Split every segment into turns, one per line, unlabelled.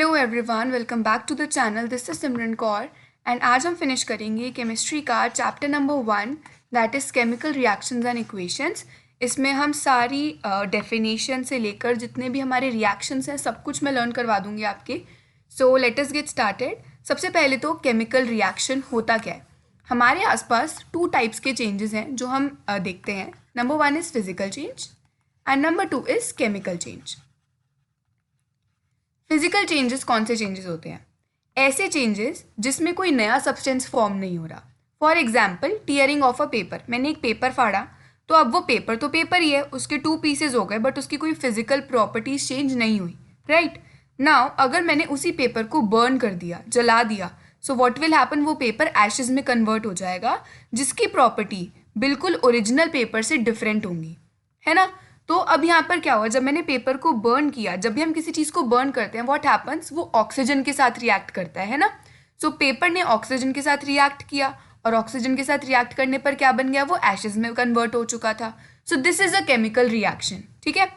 Hello everyone, welcome back to the channel. This is Simran Kaur and आज हम finish करेंगे chemistry का chapter number 1 that is chemical reactions and equations. इसमें हम सारी डेफिनेशन से लेकर जितने भी हमारे रिएक्शंस हैं सब कुछ मैं लर्न करवा दूंगी आपके। So let us get started. सबसे पहले तो केमिकल रिएक्शन होता क्या है। हमारे आसपास 2 टाइप्स के चेंजेस हैं जो हम देखते हैं। Number 1 is physical change and number 2 is chemical change. Physical changes कौन से चेंजेस होते हैं? ऐसे चेंजेस जिसमें कोई नया सब्सटेंस फॉर्म नहीं हो रहा। For example tearing of a paper. मैंने एक पेपर फाड़ा तो अब वो पेपर तो पेपर ही है, उसके 2 पीसेज हो गए बट उसकी कोई फिजिकल प्रॉपर्टीज चेंज नहीं हुई। राइट नाउ अगर मैंने उसी पेपर को बर्न कर दिया, जला दिया, सो व्हाट विल हैपन, वो पेपर एशेज में कन्वर्ट हो जाएगा जिसकी प्रॉपर्टी बिल्कुल ओरिजिनल पेपर से डिफरेंट होंगी, है ना। तो अब यहाँ पर क्या हुआ, जब मैंने पेपर को बर्न किया, जब भी हम किसी चीज़ को बर्न करते हैं व्हाट हैपन्स, वो ऑक्सीजन के साथ रिएक्ट करता है ना। सो पेपर ने ऑक्सीजन के साथ रिएक्ट किया और ऑक्सीजन के साथ रिएक्ट करने पर क्या बन गया, वो एशेज में कन्वर्ट हो चुका था। So this is a chemical reaction, ठीक है।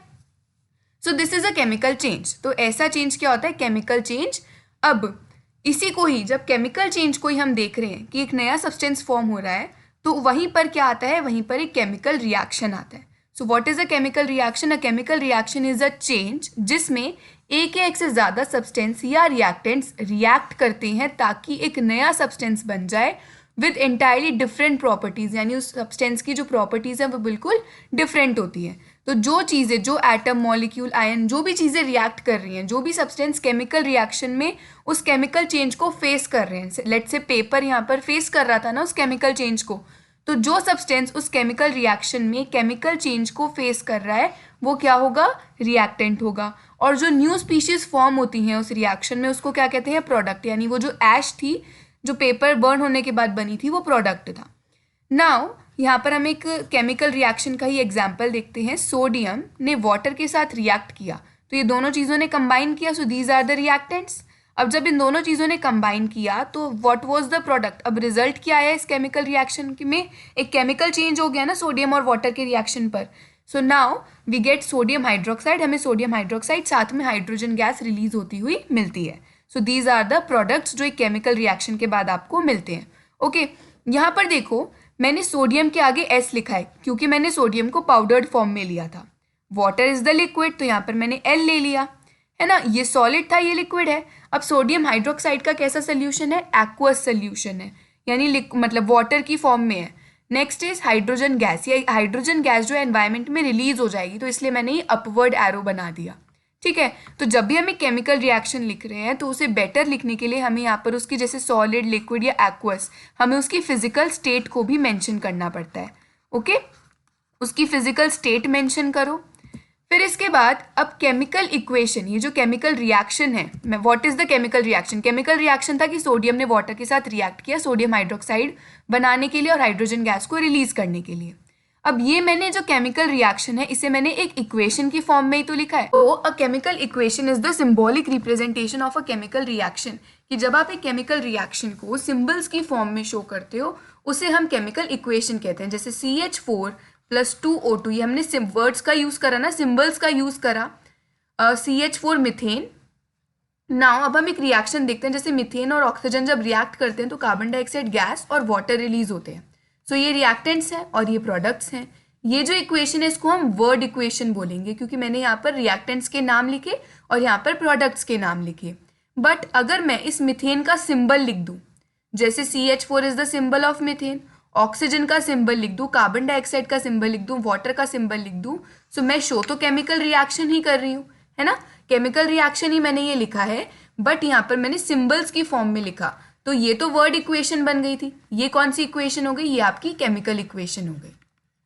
So this is a chemical change. तो ऐसा चेंज क्या होता है, केमिकल चेंज। अब इसी को ही, जब केमिकल चेंज को ही हम देख रहे हैं कि एक नया सब्सटेंस फॉर्म हो रहा है, तो वहीं पर क्या आता है, वहीं पर एक केमिकल रिएक्शन आता है। So what is a chemical reaction? A chemical reaction is a change जिसमें एक या एक से ज़्यादा सब्सटेंस या रिएक्टेंट्स रिएक्ट करते हैं ताकि एक नया सब्सटेंस बन जाए विद एंटायरली डिफरेंट प्रॉपर्टीज़, यानी उस सब्सटेंस की जो प्रॉपर्टीज़ हैं वो बिल्कुल डिफरेंट होती हैं। तो जो चीज़ें, जो एटम, मॉलिक्यूल, आयन, जो भी चीज़ें रिएक्ट कर रही हैं, जो भी सब्सटेंस केमिकल रिएक्शन में उस केमिकल चेंज को फेस कर रहे हैं, लेट्स से पेपर यहाँ पर फेस कर रहा था ना उस केमिकल चेंज को, तो जो सब्सटेंस उस केमिकल रिएक्शन में केमिकल चेंज को फेस कर रहा है वो क्या होगा, रिएक्टेंट होगा। और जो न्यू स्पीशीज फॉर्म होती हैं उस रिएक्शन में उसको क्या कहते हैं, प्रोडक्ट। यानी वो जो ऐश थी, जो पेपर बर्न होने के बाद बनी थी, वो प्रोडक्ट था। नाउ यहाँ पर हम एक केमिकल रिएक्शन का ही एग्जाम्पल देखते हैं। सोडियम ने वाटर के साथ रिएक्ट किया तो ये दोनों चीज़ों ने कंबाइन किया, so these are the reactants. अब जब इन दोनों चीज़ों ने कंबाइन किया तो व्हाट वाज द प्रोडक्ट। अब रिजल्ट क्या आया इस केमिकल रिएक्शन में, एक केमिकल चेंज हो गया ना सोडियम और वाटर के रिएक्शन पर। So now we get sodium hydroxide. हमें सोडियम हाइड्रोक्साइड साथ में हाइड्रोजन गैस रिलीज होती हुई मिलती है। So these are the products जो एक केमिकल रिएक्शन के बाद आपको मिलते हैं। ओके यहाँ पर देखो, मैंने सोडियम के आगे S लिखा है क्योंकि मैंने सोडियम को पाउडर्ड फॉर्म में लिया था। वाटर इज द लिक्विड, तो यहाँ पर मैंने L ले लिया, है ना। ये सॉलिड था, ये लिक्विड है। अब सोडियम हाइड्रोक्साइड का कैसा सोल्यूशन है, एक्वस सोल्यूशन है, यानी मतलब वाटर की फॉर्म में है। Next is hydrogen gas. ये हाइड्रोजन गैस जो है एनवायरमेंट में रिलीज हो जाएगी, तो इसलिए मैंने ये अपवर्ड एरो बना दिया, ठीक है। तो जब भी हम एक केमिकल रिएक्शन लिख रहे हैं तो उसे बेटर लिखने के लिए हमें यहाँ पर उसकी जैसे सॉलिड, लिक्विड या एक्वस, हमें उसकी फिजिकल स्टेट को भी मेंशन करना पड़ता है। ओके उसकी फिजिकल स्टेट मेंशन करो। फिर इसके बाद अब केमिकल इक्वेशन, ये जो केमिकल रिएक्शन है, what is the chemical reaction. Chemical reaction था कि सोडियम ने वाटर के साथ रिएक्ट किया सोडियम हाइड्रोक्साइड बनाने के लिए और हाइड्रोजन गैस को रिलीज करने के लिए। अब ये मैंने जो केमिकल रिएक्शन है इसे मैंने एक इक्वेशन की फॉर्म में ही तो लिखा है। तो a chemical equation is the symbolic representation of a chemical reaction, कि जब आप एक केमिकल रिएक्शन को सिंबल्स की फॉर्म में शो करते हो उसे हम केमिकल इक्वेशन कहते हैं। जैसे CH4+2O2, ये हमने वर्ड्स का यूज करा ना, सिंबल्स का यूज करा। CH4 methane. नाउ अब हम एक रिएक्शन देखते हैं, जैसे मिथेन और ऑक्सीजन जब रिएक्ट करते हैं तो कार्बन डाइऑक्साइड गैस और वाटर रिलीज होते हैं। सो ये रिएक्टेंट्स हैं और ये प्रोडक्ट्स हैं। ये जो इक्वेशन है इसको हम वर्ड इक्वेशन बोलेंगे क्योंकि मैंने यहाँ पर रिएक्टेंट्स के नाम लिखे और यहाँ पर प्रोडक्ट्स के नाम लिखे। बट अगर मैं इस मिथेन का सिंबल लिख दूँ, जैसे CH4 is the symbol of methane, oxygen का सिंबल लिख दूँ, कार्बन डाइऑक्साइड का सिंबल लिख दूँ, वाटर का सिंबल लिख दूँ, सो मैं शो तो केमिकल रिएक्शन ही कर रही हूँ, है ना। केमिकल रिएक्शन ही मैंने ये लिखा है, बट यहाँ पर मैंने सिंबल्स की फॉर्म में लिखा, तो ये तो वर्ड इक्वेशन बन गई थी। ये कौन सी इक्वेशन हो गई, ये आपकी केमिकल इक्वेशन हो गई।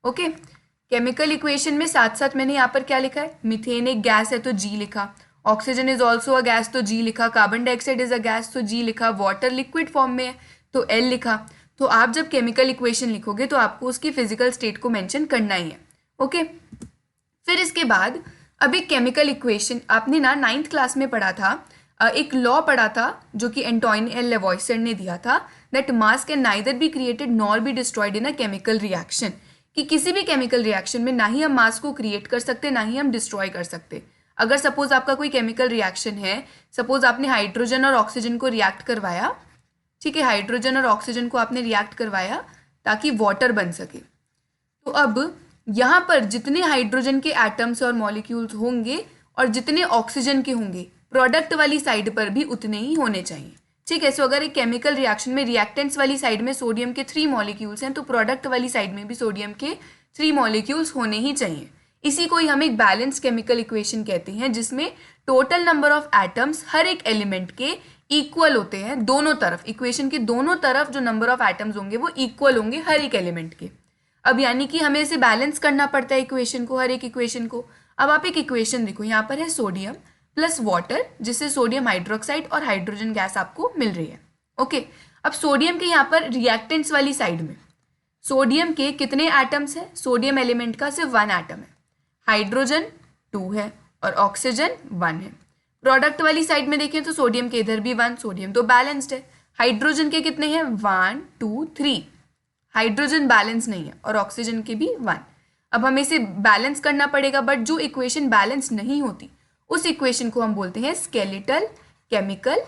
ओके केमिकल इक्वेशन में साथ साथ मैंने यहाँ पर क्या लिखा है, मिथेन एक गैस है तो G लिखा, oxygen is also a gas तो G लिखा, carbon dioxide is a gas तो G लिखा, वाटर लिक्विड फॉर्म में है तो L लिखा। तो आप जब केमिकल इक्वेशन लिखोगे तो आपको उसकी फिजिकल स्टेट को मेंशन करना ही है। ओके फिर इसके बाद अब एक केमिकल इक्वेशन, आपने ना 9th क्लास में पढ़ा था, एक लॉ पढ़ा था जो कि एंटोइन एल लेवॉइसर ने दिया था, that mass can neither be created nor be destroyed in a chemical reaction, कि किसी भी केमिकल रिएक्शन में ना ही हम मास को क्रिएट कर सकते ना ही हम डिस्ट्रॉय कर सकते। अगर सपोज आपका कोई केमिकल रिएक्शन है, सपोज आपने हाइड्रोजन और ऑक्सीजन को रिएक्ट करवाया, ठीक है, हाइड्रोजन और ऑक्सीजन को आपने रिएक्ट करवाया ताकि वाटर बन सके, तो अब यहाँ पर जितने हाइड्रोजन के एटम्स और मॉलिक्यूल्स होंगे और जितने ऑक्सीजन के होंगे, प्रोडक्ट वाली साइड पर भी उतने ही होने चाहिए, ठीक है। सो अगर एक केमिकल रिएक्शन में रिएक्टेंट्स वाली साइड में सोडियम के 3 मॉलिक्यूल्स हैं, तो प्रोडक्ट वाली साइड में भी सोडियम के 3 मॉलिक्यूल्स होने ही चाहिए। इसी को ही हम एक बैलेंस केमिकल इक्वेशन कहते हैं, जिसमें टोटल नंबर ऑफ एटम्स हर एक एलिमेंट के इक्वल होते हैं, दोनों तरफ, इक्वेशन के दोनों तरफ जो नंबर ऑफ एटम्स होंगे वो इक्वल होंगे हर एक एलिमेंट के। अब यानी कि हमें इसे बैलेंस करना पड़ता है इक्वेशन को, हर एक इक्वेशन को। अब आप एक इक्वेशन देखो, यहाँ पर है सोडियम प्लस वाटर, जिससे सोडियम हाइड्रोक्साइड और हाइड्रोजन गैस आपको मिल रही है, ओके। अब सोडियम के यहाँ पर रिएक्टेंट्स वाली साइड में सोडियम के कितने एटम्स हैं? सोडियम एलिमेंट का सिर्फ 1 एटम है, हाइड्रोजन 2 है और ऑक्सीजन 1 है। प्रोडक्ट वाली साइड में देखें तो सोडियम के इधर भी 1, सोडियम तो बैलेंस्ड है। हाइड्रोजन के कितने हैं? 1 2 3, हाइड्रोजन बैलेंस नहीं है और ऑक्सीजन के भी 1। अब हमें इसे बैलेंस करना पड़ेगा, बट जो इक्वेशन बैलेंस नहीं होती उस इक्वेशन को हम बोलते हैं स्केलेटल केमिकल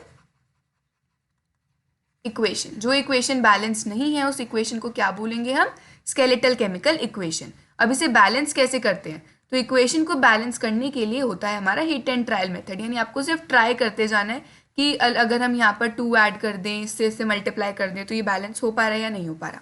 इक्वेशन। जो इक्वेशन बैलेंस नहीं है उस इक्वेशन को क्या बोलेंगे हम? Skeletal chemical equation. अब इसे बैलेंस कैसे करते हैं? तो इक्वेशन को बैलेंस करने के लिए होता है हमारा हिट एंड ट्रायल मेथड, यानी आपको सिर्फ ट्राई करते जाना है कि अगर हम यहाँ पर 2 ऐड कर दें, इससे मल्टीप्लाई कर दें, तो ये बैलेंस हो पा रहा है या नहीं हो पा रहा।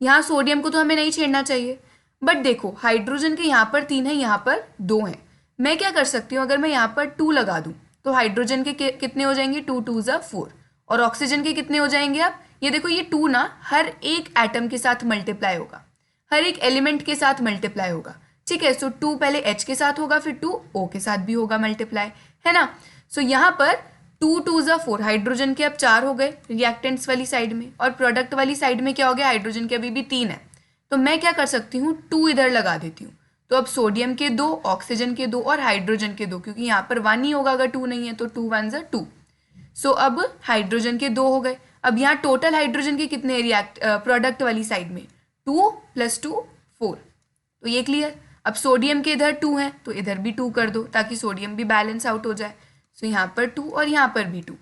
यहाँ सोडियम को तो हमें नहीं छेड़ना चाहिए, बट देखो हाइड्रोजन के यहाँ पर 3 है, यहाँ पर 2 हैं। मैं क्या कर सकती हूँ, अगर मैं यहाँ पर 2 लगा दूँ तो हाइड्रोजन के कितने हो जाएंगे? 2 2 ज़ा 4, और ऑक्सीजन के कितने हो जाएंगे? आप ये देखो, ये 2 ना हर एक एटम के साथ मल्टीप्लाई होगा, हर एक एलिमेंट के साथ मल्टीप्लाई होगा, ठीक है। सो 2 पहले H के साथ होगा, फिर 2 O के साथ भी होगा मल्टीप्लाई, है ना। सो यहाँ पर 2 2 ज़ा 4, हाइड्रोजन के अब 4 हो गए रिएक्टेंट्स वाली साइड में, और प्रोडक्ट वाली साइड में क्या हो गया? हाइड्रोजन के अभी भी 3 है। तो मैं क्या कर सकती हूँ? 2 इधर लगा देती हूँ, तो अब सोडियम के 2, ऑक्सीजन के 2 और हाइड्रोजन के 2, क्योंकि यहाँ पर 1 ही होगा अगर 2 नहीं है, तो 2 1 ज़ा 2। सो अब हाइड्रोजन के 2 हो गए। अब यहाँ टोटल हाइड्रोजन के कितने प्रोडक्ट वाली साइड में? 2 + 2 4, तो ये क्लियर। अब सोडियम के इधर 2 हैं तो इधर भी 2 कर दो ताकि सोडियम भी बैलेंस आउट हो जाए। सो यहाँ पर 2 और यहाँ पर भी 2।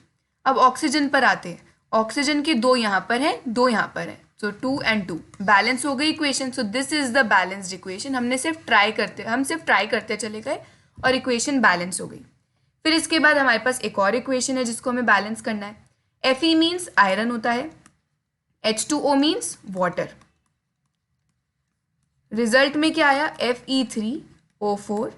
अब ऑक्सीजन पर आते हैं, ऑक्सीजन के 2 यहाँ पर हैं, 2 यहाँ पर हैं, सो 2 और 2 बैलेंस हो गई equation. So this is the balanced equation. हम सिर्फ ट्राई करते चले गए और इक्वेशन बैलेंस हो गई। फिर इसके बाद हमारे पास एक और इक्वेशन है जिसको हमें बैलेंस करना है। Fe मीन्स आयरन होता है, H2O मीन्स वाटर। रिजल्ट में क्या आया? Fe3O4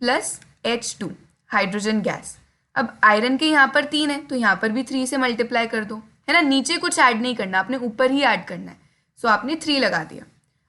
+ H2 hydrogen gas. अब आयरन के यहाँ पर 3 है तो यहाँ पर भी 3 से मल्टीप्लाई कर दो, है ना। नीचे कुछ ऐड नहीं करना, आपने ऊपर ही ऐड करना है। सो आपने 3 लगा दिया।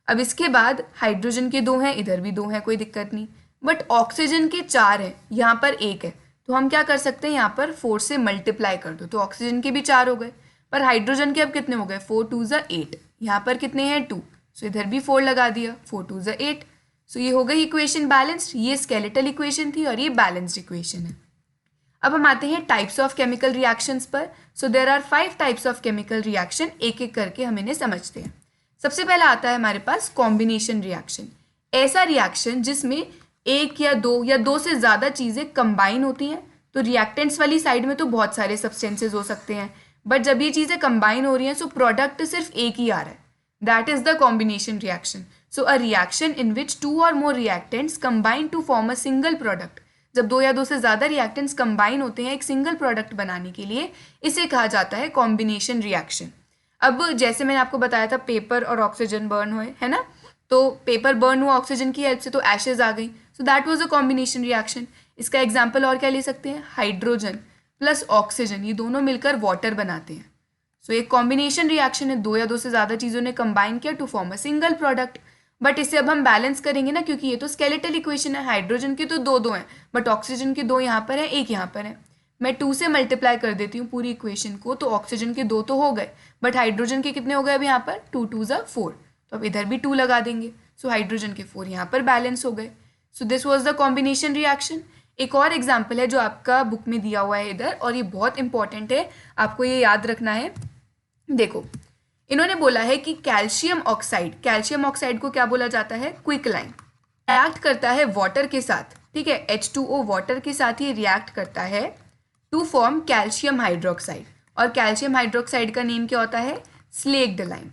अब इसके बाद हाइड्रोजन के 2 हैं, इधर भी 2 हैं, कोई दिक्कत नहीं। बट ऑक्सीजन के 4 है, यहाँ पर 1 है, तो हम क्या कर सकते हैं? यहाँ पर 4 से मल्टीप्लाई कर दो, तो ऑक्सीजन के भी 4 हो गए। पर हाइड्रोजन के अब कितने हो गए? 4 2 ज़ा 8, यहाँ पर कितने हैं? 2, सो इधर भी 4 लगा दिया, 4 2 ज़ा 8। सो ये हो गई इक्वेशन बैलेंस्ड। ये स्केलेटल इक्वेशन थी और ये बैलेंस्ड इक्वेशन है। अब हम आते हैं टाइप्स ऑफ केमिकल रिएक्शंस पर। So there are 5 types of chemical reaction, एक एक करके हम इन्हें समझते हैं। सबसे पहला आता है हमारे पास कॉम्बिनेशन रिएक्शन। ऐसा रिएक्शन जिसमें 1 या 2 से ज़्यादा चीज़ें कंबाइन होती हैं। तो रिएक्टेंट्स वाली साइड में तो बहुत सारे सब्सटेंसेज हो सकते हैं, बट जब ये चीज़ें कंबाइन हो रही हैं सो प्रोडक्ट सिर्फ एक ही आ रहा है, that is the combination reaction. So a reaction in which 2 और more reactants combine to form a single product. जब 2 या 2 से ज़्यादा रिएक्टेंट्स कंबाइन होते हैं एक सिंगल प्रोडक्ट बनाने के लिए, इसे कहा जाता है कॉम्बिनेशन रिएक्शन। अब जैसे मैंने आपको बताया था पेपर और ऑक्सीजन बर्न हुए, है ना, तो पेपर बर्न हुआ ऑक्सीजन की हेल्प से तो एशेज आ गई, so that was a combination reaction. इसका एग्जांपल और क्या ले सकते हैं? हाइड्रोजन प्लस ऑक्सीजन, ये दोनों मिलकर वाटर बनाते हैं। सो एक कॉम्बिनेशन रिएक्शन है, 2 या 2 से ज़्यादा चीज़ों ने कंबाइन किया to form a single product. But इसे अब हम बैलेंस करेंगे ना, क्योंकि ये तो स्केलेटल इक्वेशन है। हाइड्रोजन के तो 2 हैं, बट ऑक्सीजन के 2 यहाँ पर है, 1 यहाँ पर है। मैं 2 से मल्टीप्लाई कर देती हूँ पूरी इक्वेशन को, तो ऑक्सीजन के 2 तो हो गए, बट हाइड्रोजन के कितने हो गए अब यहाँ पर? 2 2 ज़ा 4, तो अब इधर भी 2 लगा देंगे। सो हाइड्रोजन के 4 यहाँ पर बैलेंस हो गए। So this was the combination reaction. एक और एग्जाम्पल है जो आपका बुक में दिया हुआ है इधर, और ये बहुत इंपॉर्टेंट है, आपको ये याद रखना है। देखो, इन्होंने बोला है कि कैल्शियम ऑक्साइड को क्या बोला जाता है? क्विकलाइन। रिएक्ट करता है वाटर के साथ ठीक है। H2O वाटर के साथ ही रिएक्ट करता है टू फॉर्म कैल्शियम हाइड्रोक्साइड, और कैल्शियम हाइड्रोक्साइड का नेम क्या होता है, स्लेक्ड लाइम।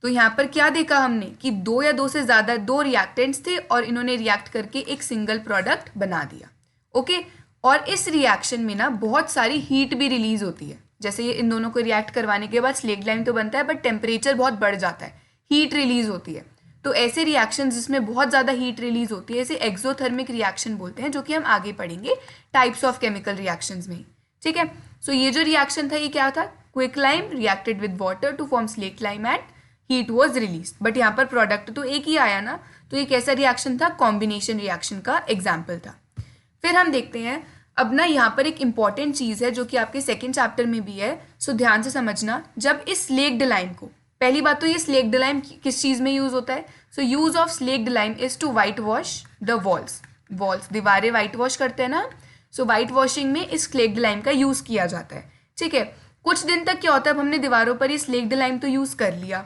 तो यहाँ पर क्या देखा हमने कि दो या दो से ज़्यादा दो रिएक्टेंट्स थे और इन्होंने रिएक्ट करके एक सिंगल प्रोडक्ट बना दिया। ओके, और इस रिएक्शन में ना बहुत सारी हीट भी रिलीज होती है। जैसे ये इन दोनों को रिएक्ट करवाने के बाद स्लेक्ड लाइम तो बनता है, बट टेम्परेचर बहुत बढ़ जाता है, हीट रिलीज होती है। तो ऐसे रिएक्शन जिसमें बहुत ज़्यादा हीट रिलीज होती है इसे एक्सोथर्मिक रिएक्शन बोलते हैं, जो कि हम आगे पढ़ेंगे टाइप्स ऑफ केमिकल रिएक्शंस में। ठीक है, सो ये जो रिएक्शन था ये क्या था, quick lime reacted with water to form slaked lime and heat was release. But यहाँ पर प्रोडक्ट तो एक ही आया ना, तो ये कैसा रिएक्शन था, कॉम्बिनेशन रिएक्शन का एग्जाम्पल था। फिर हम देखते हैं अब ना यहाँ पर एक इंपॉर्टेंट चीज़ है जो कि आपके सेकेंड चैप्टर में भी है, सो ध्यान से समझना। जब इस स्लेक्ड लाइम को, पहली बात तो ये स्लेक्ड लाइम किस चीज़ में यूज़ होता है, so use of slaked lime is to whitewash the walls, दीवारें वाइट वॉश करते हैं ना, सो वाइट वॉशिंग में इस स्लेक्ड लाइम का यूज़ किया जाता है। ठीक है, कुछ दिन तक क्या होता है, अब हमने दीवारों पर ये स्लेक्ड लाइम तो यूज़ कर लिया,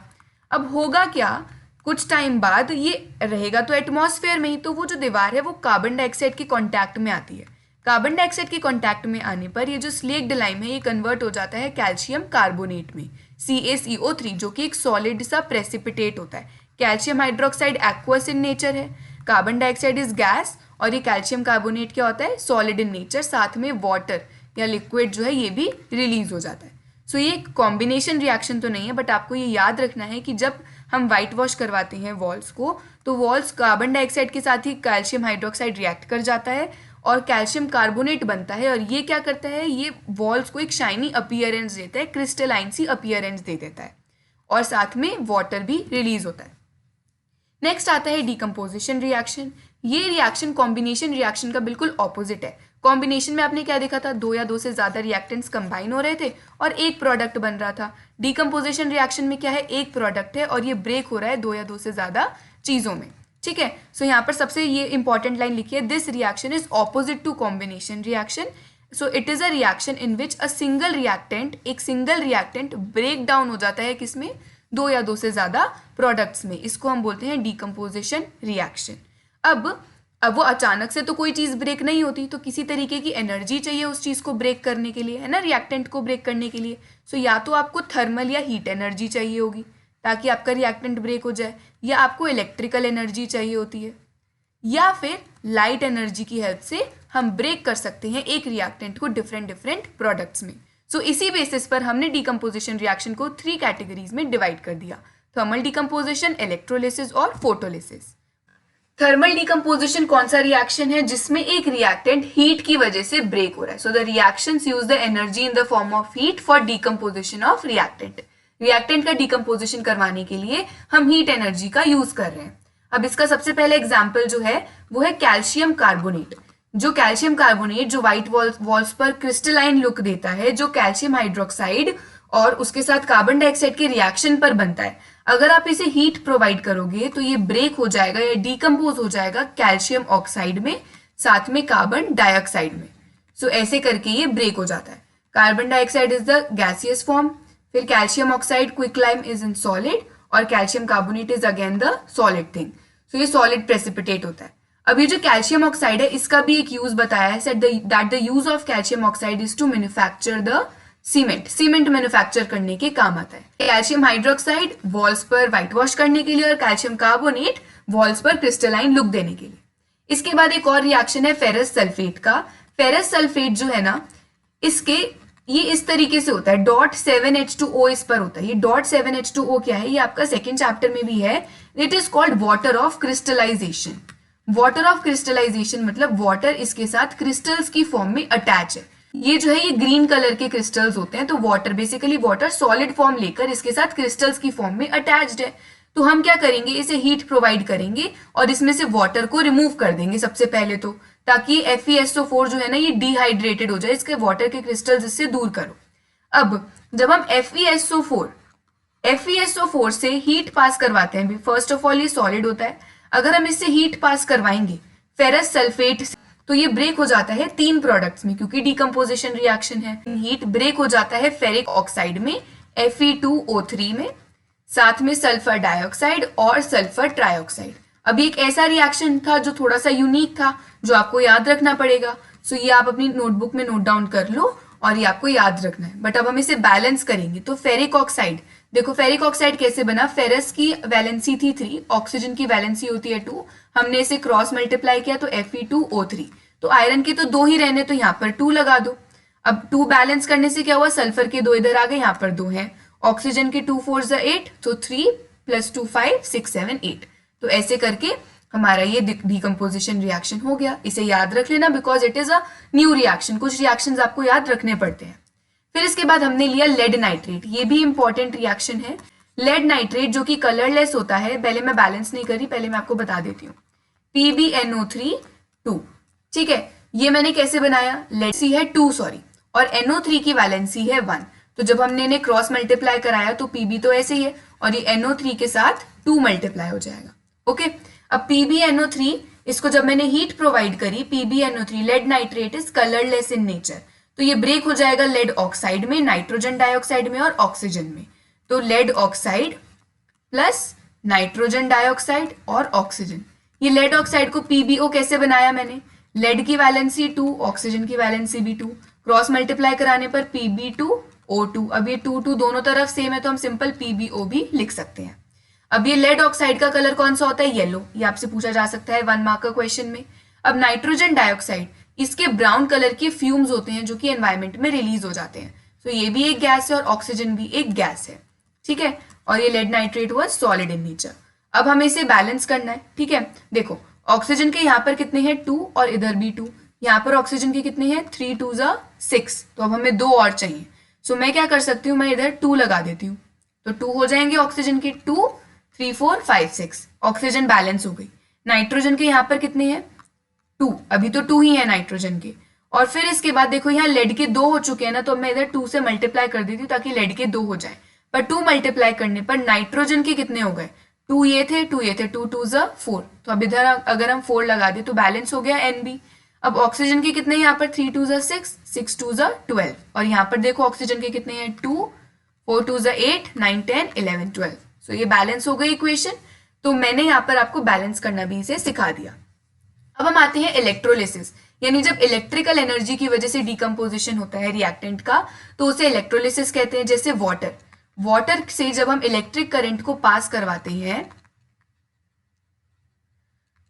अब होगा क्या, कुछ टाइम बाद ये रहेगा तो एटमॉस्फेयर में ही, तो वो जो दीवार है वो कार्बन डाइऑक्साइड के कांटेक्ट में आती है। कार्बन डाइऑक्साइड के कांटेक्ट में आने पर ये जो स्लेक्ड लाइम है ये कन्वर्ट हो जाता है कैल्शियम कार्बोनेट में, CaCO3, जो कि एक सॉलिड सा प्रेसिपिटेट होता है। Calcium hydroxide aqueous in nature है, कार्बन डाइऑक्साइड इज गैस, और ये कैल्शियम कार्बोनेट क्या होता है, सॉलिड इन नेचर, साथ में वाटर या लिक्विड जो है ये भी रिलीज हो जाता है। सो ये कॉम्बिनेशन रिएक्शन तो नहीं है, बट आपको ये याद रखना है कि जब हम वाइट वॉश करवाते हैं वॉल्स को, तो वॉल्स कार्बन डाइऑक्साइड के साथ ही कैल्शियम हाइड्रोक्साइड रिएक्ट कर जाता है और कैल्शियम कार्बोनेट बनता है, और ये क्या करता है, ये वॉल्स को एक शाइनी अपीयरेंस देता है, क्रिस्टलाइन सी अपीयरेंस दे देता है, और साथ में वाटर भी रिलीज होता है। नेक्स्ट आता है डीकम्पोजिशन रिएक्शन। ये रिएक्शन कॉम्बिनेशन रिएक्शन का बिल्कुल ऑपोजिट है। कॉम्बिनेशन में आपने क्या देखा था, दो या दो से ज़्यादा रिएक्टेंट्स कंबाइन हो रहे थे और एक प्रोडक्ट बन रहा था। डीकम्पोजिशन रिएक्शन में क्या है, एक प्रोडक्ट है और ये ब्रेक हो रहा है दो या दो से ज़्यादा चीज़ों में। ठीक है, सो यहाँ पर सबसे ये इंपॉर्टेंट लाइन लिखी है, this reaction is opposite to combination reaction. So it is a reaction in which a single reactant, एक सिंगल रिएक्टेंट ब्रेक डाउन हो जाता है किसमें, दो या दो से ज़्यादा प्रोडक्ट्स में। इसको हम बोलते हैं डीकम्पोजिशन रिएक्शन। अब वो अचानक से तो कोई चीज़ ब्रेक नहीं होती, तो किसी तरीके की एनर्जी चाहिए उस चीज़ को ब्रेक करने के लिए, है ना, रिएक्टेंट को ब्रेक करने के लिए। सो या तो आपको थर्मल या हीट एनर्जी चाहिए होगी ताकि आपका रिएक्टेंट ब्रेक हो जाए, या आपको इलेक्ट्रिकल एनर्जी चाहिए होती है, या फिर लाइट एनर्जी की हेल्प से हम ब्रेक कर सकते हैं एक रिएक्टेंट को डिफरेंट प्रोडक्ट्स में। सो इसी बेसिस पर हमने डीकम्पोजिशन रिएक्शन को 3 कैटेगरीज में डिवाइड कर दिया, थर्मल डीकम्पोजिशन, इलेक्ट्रोलिसिस और फोटोलिसिस। थर्मल डीकम्पोजिशन कौन सा रिएक्शन है, जिसमें एक रिएक्टेंट हीट की वजह से ब्रेक हो रहा है। So the reactions use the energy in the form of heat for decomposition of reactant. Reactant का डीकम्पोजिशन करवाने के लिए हम हीट एनर्जी का यूज कर रहे हैं। अब इसका सबसे पहले एग्जाम्पल जो है वो है कैल्शियम कार्बोनेट। जो कैल्शियम कार्बोनेट जो व्हाइट वॉल्स पर क्रिस्टलाइन लुक देता है, जो कैल्शियम हाइड्रोक्साइड और उसके साथ कार्बन डाइऑक्साइड के रिएक्शन पर बनता है, अगर आप इसे हीट प्रोवाइड करोगे तो ये ब्रेक हो जाएगा या डीकम्पोज हो जाएगा कैल्शियम ऑक्साइड में, साथ में कार्बन डाइऑक्साइड में। सो ऐसे करके ये ब्रेक हो जाता है। Carbon dioxide is the gaseous form, फिर calcium oxide quicklime is in solid, और calcium carbonate is again the solid thing. So ये सॉलिड प्रेसिपिटेट होता है। अब ये जो कैल्शियम ऑक्साइड है इसका भी एक यूज बताया है, that the use of calcium oxide is to manufacture the cement manufacture करने के काम आता है। कैल्शियम हाइड्रोक्साइड वॉल्स पर व्हाइट वॉश करने के लिए और कैल्शियम कार्बोनेट वॉल्स पर क्रिस्टलाइन लुक देने के लिए। इसके बाद एक और रिएक्शन है फेरस सल्फेट का। फेरस सल्फेट जो है ना, इसके ये इस तरीके से होता है, .7H2O इस पर होता है। ये .7H2O क्या है, ये आपका सेकेंड चैप्टर में भी है। It is called water of crystallization. Water of crystallization मतलब वाटर इसके साथ क्रिस्टल्स की फॉर्म में अटैच है। ये जो है ये ग्रीन कलर के क्रिस्टल्स होते हैं, तो water basically water solid form लेकर इसके साथ क्रिस्टल्स की फॉर्म में अटैच्ड है। तो हम क्या करेंगे, इसे हीट प्रोवाइड करेंगे और इसमें से वाटर को रिमूव कर देंगे सबसे पहले तो, ताकि FeSO4 जो है ना ये डिहाइड्रेटेड हो जाए, इसके वाटर के क्रिस्टल्स इससे दूर करो। अब जब हम FeSO4 से हीट पास करवाते हैं, फर्स्ट ऑफ ऑल ये सॉलिड होता है, अगर हम इससे हीट पास करवाएंगे फेरस सल्फेट से, तो ये ब्रेक हो जाता है 3 प्रोडक्ट्स में, क्योंकि डीकम्पोजिशन रिएक्शन है। हीट ब्रेक हो जाता है फेरिक ऑक्साइड में, Fe2O3 में, साथ में सल्फर डाइऑक्साइड और सल्फर ट्राइऑक्साइड। अभी एक ऐसा रिएक्शन था जो थोड़ा सा यूनिक था, जो आपको याद रखना पड़ेगा। सो ये आप अपनी नोटबुक में नोट डाउन कर लो और ये आपको याद रखना है। बट अब हम इसे बैलेंस करेंगे। तो फेरिक ऑक्साइड, देखो फेरिक ऑक्साइड कैसे बना, फेरस की वैलेंसी थी 3, ऑक्सीजन की वैलेंसी होती है 2, हमने इसे क्रॉस मल्टीप्लाई किया तो Fe2O3। तो आयरन के तो 2 ही रहने, तो यहाँ पर 2 लगा दो। अब 2 बैलेंस करने से क्या हुआ, सल्फर के 2 इधर आ गए, यहाँ पर 2 हैं। ऑक्सीजन के 2 4 8, तो 3 + 2 5 6 7 8। तो ऐसे करके हमारा ये डिकम्पोजिशन रिएक्शन हो गया। इसे याद रख लेना because it is a new reaction. कुछ रिएक्शंस आपको याद रखने पड़ते हैं। फिर इसके बाद हमने लिया लेड नाइट्रेट, ये भी इंपॉर्टेंट रिएक्शन है। लेड नाइट्रेट जो कि कलरलेस होता है, पहले मैं बैलेंस नहीं करी, पहले मैं आपको बता देती हूँ। PbNO3 2, ठीक है। ये मैंने कैसे बनाया, लेड सी है 2 सॉरी, और NO3 की वैलेंसी है 1। तो जब हमने इन्हें क्रॉस मल्टीप्लाई कराया तो Pb तो ऐसे ही है और ये NO3 के साथ 2 मल्टीप्लाई हो जाएगा। ओके, अब PbNO3 इसको जब मैंने हीट प्रोवाइड करी, PbNO3 lead nitrate is colourless in nature, तो ये ब्रेक हो जाएगा लेड ऑक्साइड में, नाइट्रोजन डाइऑक्साइड में और ऑक्सीजन में। तो lead oxide plus nitrogen dioxide और ऑक्सीजन। ये लेड ऑक्साइड को PbO कैसे बनाया मैंने, लेड की वैलेंसी 2, ऑक्सीजन की वैलेंसी भी 2, क्रॉस मल्टीप्लाई कराने पर Pb2O2। अब ये 2 2 दोनों तरफ सेम है तो हम सिंपल PbO भी लिख सकते हैं। अब ये लेड ऑक्साइड का कलर कौन सा होता है, येलो, ये आपसे पूछा जा सकता है 1 मार्क का क्वेश्चन में। अब नाइट्रोजन डाइऑक्साइड, इसके ब्राउन कलर के फ्यूम्स होते हैं जो कि एनवायरमेंट में रिलीज हो जाते हैं। तो ये भी एक गैस है और ऑक्सीजन भी एक गैस है, ठीक है। और ये lead nitrate was solid in nature. अब हमें इसे बैलेंस करना है, ठीक है। देखो ऑक्सीजन के यहाँ पर कितने हैं 2 और इधर भी 2, यहाँ पर ऑक्सीजन के कितने हैं 3 2 6, तो अब हमें 2 और चाहिए। सो मैं क्या कर सकती हूँ, मैं इधर 2 लगा देती हूँ, तो 2 हो जाएंगे ऑक्सीजन के, 2 3 4 5 6, ऑक्सीजन बैलेंस हो गई। नाइट्रोजन के यहाँ पर कितने हैं 2, अभी तो 2 ही है नाइट्रोजन के। और फिर इसके बाद देखो यहाँ लेड के 2 हो चुके हैं ना, तो मैं इधर 2 से मल्टीप्लाई कर देती हूँ ताकि लेड के 2 हो जाए। पर 2 मल्टीप्लाई करने पर नाइट्रोजन के कितने हो गए, 2 ये थे 2 ये थे, 2 2 4, तो अब इधर अगर हम 4 लगा दे तो बैलेंस हो गया Nb। अब ऑक्सीजन के कितने यहाँ पर 3 2 6 6 2 12, और यहाँ पर देखो ऑक्सीजन के कितने हैं 2 4 2 8 9 10 11 12। सो ये बैलेंस हो गई इक्वेशन। तो मैंने यहाँ पर आपको बैलेंस करना भी इसे सिखा दिया। अब हम आते हैं इलेक्ट्रोलिसिस, यानी जब इलेक्ट्रिकल एनर्जी की वजह से डिकम्पोजिशन होता है रिएक्टेंट का तो उसे इलेक्ट्रोलिसिस कहते हैं। जैसे वाटर से जब हम इलेक्ट्रिक करंट को पास करवाते हैं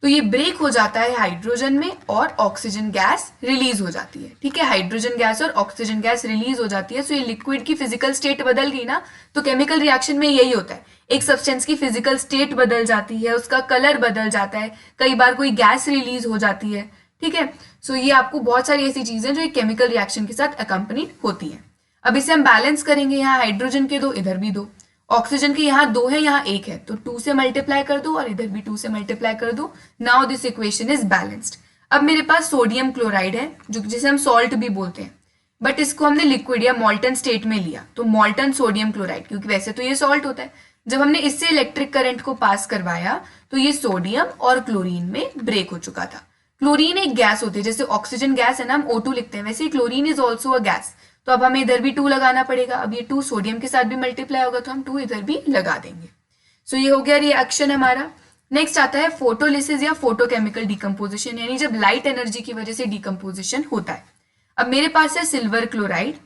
तो ये ब्रेक हो जाता है हाइड्रोजन में और ऑक्सीजन गैस रिलीज हो जाती है, ठीक है। हाइड्रोजन गैस और ऑक्सीजन गैस रिलीज हो जाती है। सो ये लिक्विड की फिजिकल स्टेट बदल गई ना, तो केमिकल रिएक्शन में यही होता है, एक सब्सटेंस की फिजिकल स्टेट बदल जाती है, उसका कलर बदल जाता है, कई बार कोई गैस रिलीज हो जाती है, ठीक है। सो ये आपको बहुत सारी ऐसी चीजें जो एक केमिकल रिएक्शन के साथ अकम्पनी होती है। अब इसे हम बैलेंस करेंगे, यहाँ हाइड्रोजन के 2 इधर भी 2, ऑक्सीजन के यहाँ 2 है यहाँ 1 है, तो 2 से मल्टीप्लाई कर दो और इधर भी 2 से मल्टीप्लाई कर दो। Now this equation is balanced. अब मेरे पास सोडियम क्लोराइड है जो जिसे हम सॉल्ट भी बोलते हैं, बट इसको हमने लिक्विड या मॉल्टन स्टेट में लिया, तो मॉल्टन सोडियम क्लोराइड, क्योंकि वैसे तो ये सॉल्ट होता है। जब हमने इससे इलेक्ट्रिक करंट को पास करवाया तो ये सोडियम और क्लोरीन में ब्रेक हो चुका था। क्लोरीन एक गैस होती है, जैसे ऑक्सीजन गैस है ना, हम O2 लिखते हैं, वैसे ही chlorine is also a gas. तो अब हमें इधर भी 2 लगाना पड़ेगा। अब ये 2 सोडियम के साथ भी मल्टीप्लाई होगा तो हम 2 इधर भी लगा देंगे। सो ये हो गया रिएक्शन हमारा। नेक्स्ट आता है फोटोलिसिस या फोटोकेमिकल डिकम्पोजिशन, यानी जब लाइट एनर्जी की वजह से डिकम्पोजिशन होता है। अब मेरे पास है सिल्वर क्लोराइड।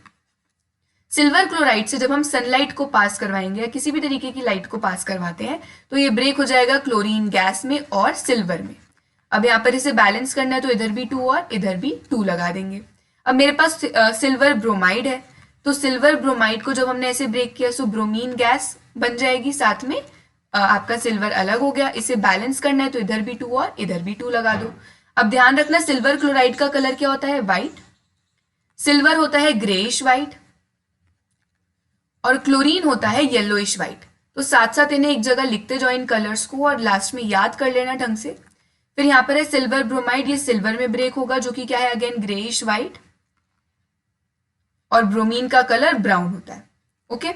सिल्वर क्लोराइड से जब हम सनलाइट को पास करवाएंगे या किसी भी तरीके की लाइट को पास करवाते हैं तो ये ब्रेक हो जाएगा क्लोरीन गैस में और सिल्वर में। अब यहाँ पर इसे बैलेंस करना है तो इधर भी 2 और इधर भी 2 लगा देंगे। अब मेरे पास सिल्वर ब्रोमाइड है, तो सिल्वर ब्रोमाइड को जब हमने ऐसे ब्रेक किया सो ब्रोमीन गैस बन जाएगी, साथ में आपका सिल्वर अलग हो गया। इसे बैलेंस करना है तो इधर भी 2 और इधर भी 2 लगा दो। अब ध्यान रखना सिल्वर क्लोराइड का कलर क्या होता है, व्हाइट, सिल्वर होता है ग्रेइश व्हाइट और क्लोरीन होता है येलोइश व्हाइट। तो साथ साथ इन्हें एक जगह लिखते जाओ इन कलर्स को और लास्ट में याद कर लेना ढंग से। फिर यहाँ पर है सिल्वर ब्रोमाइड, ये सिल्वर में ब्रेक होगा जो कि क्या है अगेन ग्रेइश व्हाइट, और ब्रोमीन का कलर ब्राउन होता है। ओके,